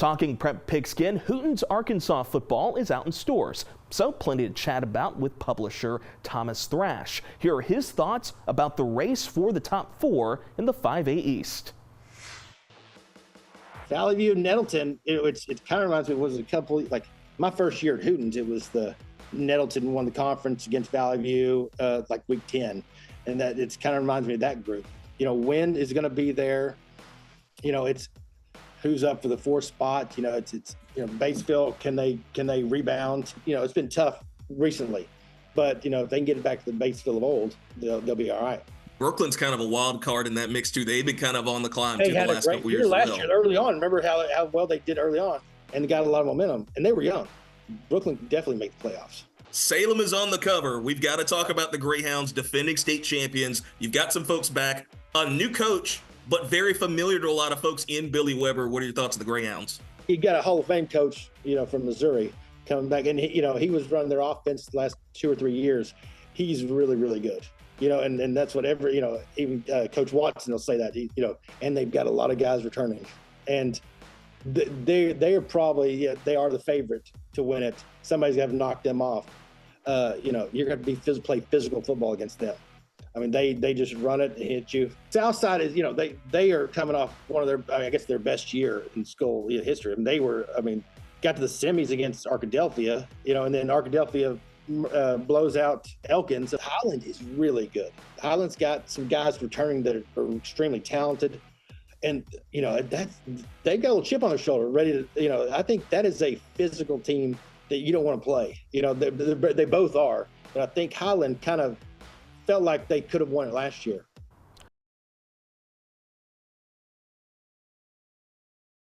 Talking Prep Pigskin, Hooten's Arkansas football is out in stores, so plenty to chat about with publisher Thomas Thrash. Here are his thoughts about the race for the top 4 in the 5A East. Valley View and Nettleton, it kind of reminds me, was a couple, like my first year at Hooten's, it was the Nettleton won the conference against Valley View like week 10. And that it's kind of reminds me of that group. You know, Wind is going to be there. You know, it's who's up for the 4th spot. You know, it's you know, Batesville, can they rebound? You know, it's been tough recently, but you know, if they can get it back to the Batesville of old, they'll be all right. Brooklyn's kind of a wild card in that mix too. They've been kind of on the climb They too the had a last great couple year years. last year early on. Remember how well they did early on, and they got a lot of momentum, and they were young. Brooklyn could definitely make the playoffs. Salem is on the cover. We've got to talk about the Greyhounds, defending state champions. You've got some folks back, a new coach, but very familiar to a lot of folks in Billy Weber. What are your thoughts on the Greyhounds? You got a Hall of Fame coach, you know, from Missouri coming back, and he was running their offense the last 2 or 3 years. He's really, really good, you know, and that's whatever, you know, even Coach Watson will say that, you know, and they've got a lot of guys returning, and they are probably, they are the favorite to win it. Somebody's got to knock them off. You know, you're going to play physical football against them. I mean, they just run it and hit you. Southside is, you know, they are coming off one of their, I guess, their best year in school history. I mean, got to the semis against Arkadelphia, you know, and then Arkadelphia blows out Elkins. Highland is really good. Highland's got some guys returning that are extremely talented. And, you know, they've got a little chip on their shoulder, ready to, you know, I think that is a physical team that you don't want to play. You know, they both are. But I think Highland kind of felt like they could have won it last year.